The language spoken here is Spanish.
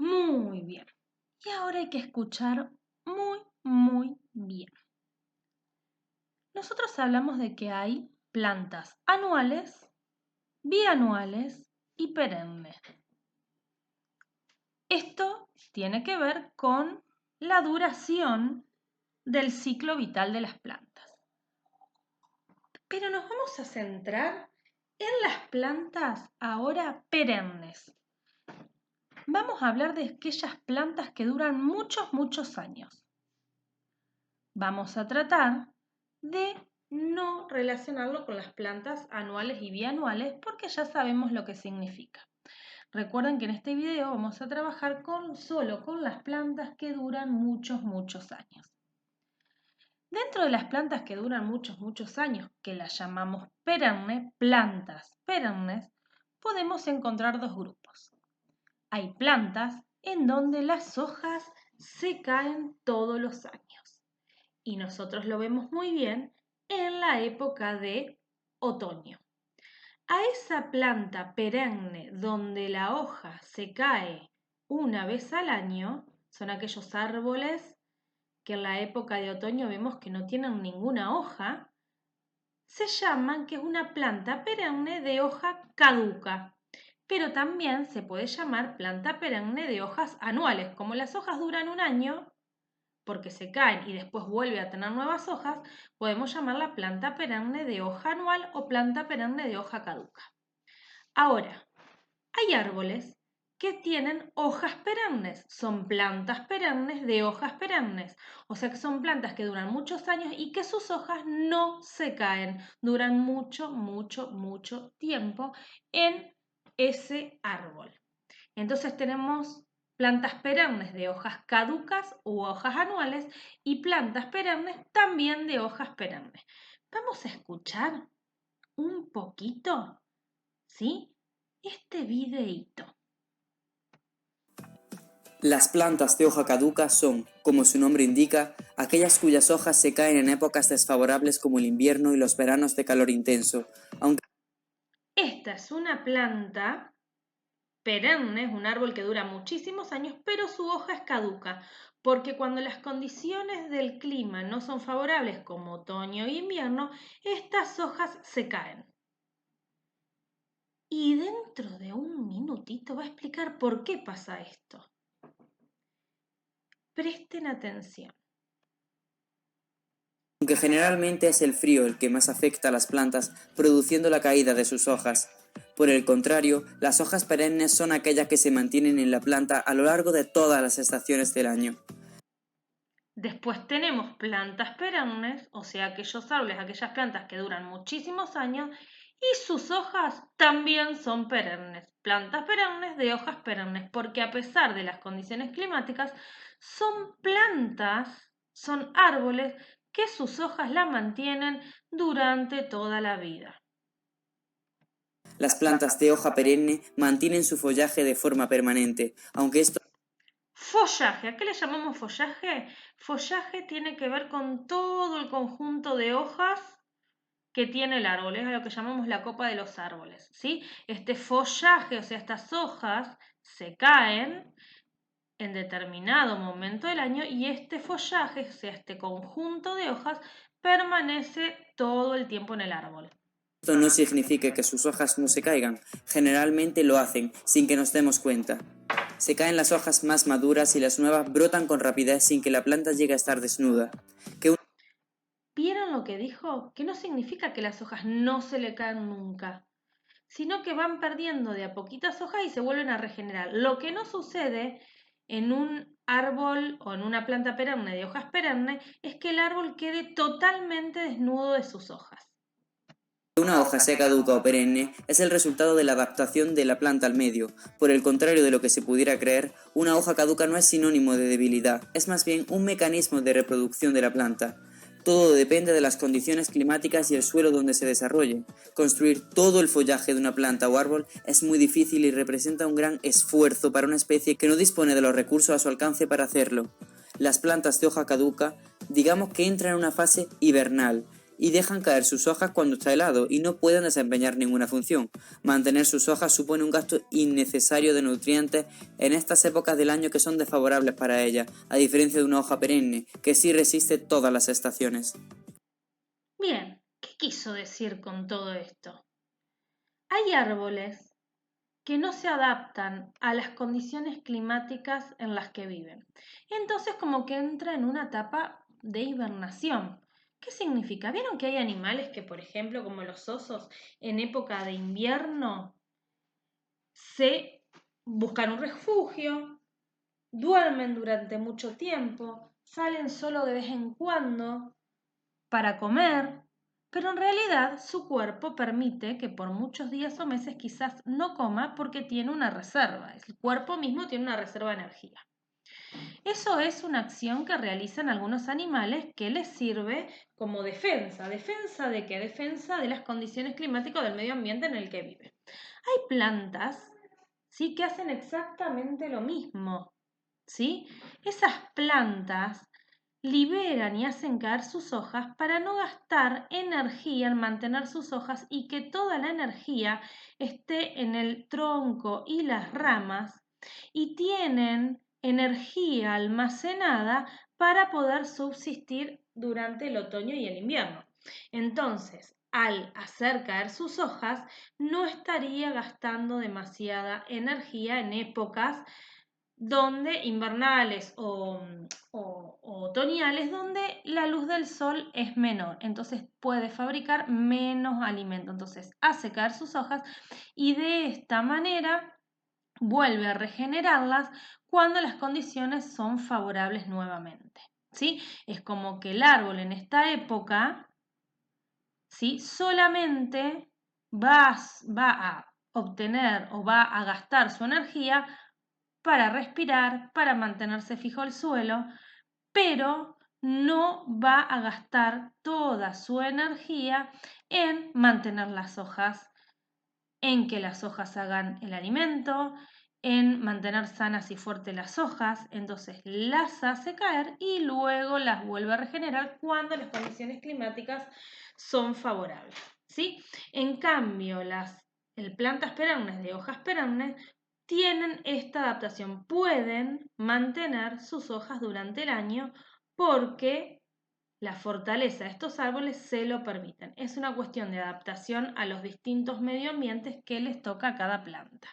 Muy bien. Y ahora hay que escuchar muy bien. Nosotros hablamos de que hay plantas anuales, bianuales y perennes. Esto tiene que ver con la duración del ciclo vital de las plantas. Pero nos vamos a centrar en las plantas ahora perennes. Vamos a hablar de aquellas plantas que duran muchos años. Vamos a tratar de no relacionarlo con las plantas anuales y bianuales porque ya sabemos lo que significa. Recuerden que en este video vamos a trabajar solo con las plantas que duran muchos años. Dentro de las plantas que duran muchos años, que las llamamos perennes, plantas perennes, podemos encontrar dos grupos. Hay plantas en donde las hojas se caen todos los años. Y nosotros lo vemos muy bien en la época de otoño. A esa planta perenne donde la hoja se cae una vez al año, son aquellos árboles que en la época de otoño vemos que no tienen ninguna hoja, se llaman que es una planta perenne de hoja caduca. Pero también se puede llamar planta perenne de hojas anuales. Como las hojas duran un año, porque se caen y después vuelve a tener nuevas hojas, podemos llamarla planta perenne de hoja anual o planta perenne de hoja caduca. Ahora, hay árboles que tienen hojas perennes, son plantas perennes de hojas perennes, o sea que son plantas que duran muchos años y que sus hojas no se caen, duran mucho tiempo en ese árbol. Entonces tenemos plantas perennes de hojas caducas u hojas anuales y plantas perennes también de hojas perennes. Vamos a escuchar un poquito, ¿sí? Este videíto. Las plantas de hoja caduca son, como su nombre indica, aquellas cuyas hojas se caen en épocas desfavorables como el invierno y los veranos de calor intenso. Esta es una planta perenne, es un árbol que dura muchísimos años, pero su hoja es caduca, porque cuando las condiciones del clima no son favorables como otoño e invierno, estas hojas se caen. Y dentro de un minutito va a explicar por qué pasa esto. Presten atención. Aunque generalmente es el frío el que más afecta a las plantas, produciendo la caída de sus hojas. Por el contrario, las hojas perennes son aquellas que se mantienen en la planta a lo largo de todas las estaciones del año. Después tenemos plantas perennes, o sea, aquellos árboles, aquellas plantas que duran muchísimos años y sus hojas también son perennes, plantas perennes de hojas perennes, porque a pesar de las condiciones climáticas, son plantas, son árboles que sus hojas la mantienen durante toda la vida. Las plantas de hoja perenne mantienen su follaje de forma permanente, aunque esto Follaje, ¿a qué le llamamos follaje? Follaje tiene que ver con todo el conjunto de hojas que tiene el árbol, es a lo que llamamos la copa de los árboles, ¿sí? Este follaje, o sea, estas hojas se caen en determinado momento del año y este follaje, o sea, este conjunto de hojas, permanece todo el tiempo en el árbol. Esto no significa que sus hojas no se caigan, generalmente lo hacen sin que nos demos cuenta. Se caen las hojas más maduras y las nuevas brotan con rapidez sin que la planta llegue a estar desnuda. ¿Vieron lo que dijo? Que no significa que las hojas no se le caen nunca, sino que van perdiendo de a poquitas hojas y se vuelven a regenerar. Lo que no sucede en un árbol o en una planta perenne de hojas perennes es que el árbol quede totalmente desnudo de sus hojas. Una hoja sea caduca o perenne es el resultado de la adaptación de la planta al medio. Por el contrario de lo que se pudiera creer, una hoja caduca no es sinónimo de debilidad, es más bien un mecanismo de reproducción de la planta. Todo depende de las condiciones climáticas y el suelo donde se desarrolle. Construir todo el follaje de una planta o árbol es muy difícil y representa un gran esfuerzo para una especie que no dispone de los recursos a su alcance para hacerlo. Las plantas de hoja caduca, digamos que entran en una fase hibernal, y dejan caer sus hojas cuando está helado y no pueden desempeñar ninguna función. Mantener sus hojas supone un gasto innecesario de nutrientes en estas épocas del año que son desfavorables para ellas, a diferencia de una hoja perenne, que sí resiste todas las estaciones. Bien, ¿qué quiso decir con todo esto? Hay árboles que no se adaptan a las condiciones climáticas en las que viven. Entonces como que entra en una etapa de hibernación. ¿Qué significa? ¿Vieron que hay animales que, por ejemplo, como los osos, en época de invierno se buscan un refugio, duermen durante mucho tiempo, salen solo de vez en cuando para comer, pero en realidad su cuerpo permite que por muchos días o meses quizás no coma porque tiene una reserva. El cuerpo mismo tiene una reserva de energía. Eso es una acción que realizan algunos animales que les sirve como defensa. ¿Defensa de qué? Defensa de las condiciones climáticas del medio ambiente en el que viven. Hay plantas, ¿sí?, que hacen exactamente lo mismo, ¿sí? Esas plantas liberan y hacen caer sus hojas para no gastar energía en mantener sus hojas y que toda la energía esté en el tronco y las ramas, y tienen energía almacenada para poder subsistir durante el otoño y el invierno. Entonces, al hacer caer sus hojas, no estaría gastando demasiada energía en épocas donde invernales o otoñales, donde la luz del sol es menor, entonces puede fabricar menos alimento, entonces hace caer sus hojas y de esta manera vuelve a regenerarlas cuando las condiciones son favorables nuevamente, ¿sí? Es como que el árbol en esta época, ¿sí?, solamente va a obtener o va a gastar su energía para respirar, para mantenerse fijo el suelo, pero no va a gastar toda su energía en mantener las hojas, en que las hojas hagan el alimento, en mantener sanas y fuertes las hojas. Entonces las hace caer y luego las vuelve a regenerar cuando las condiciones climáticas son favorables, ¿sí? En cambio, las plantas perennes de hojas perennes tienen esta adaptación, pueden mantener sus hojas durante el año porque la fortaleza de estos árboles se lo permiten. Es una cuestión de adaptación a los distintos medio ambientes que les toca a cada planta.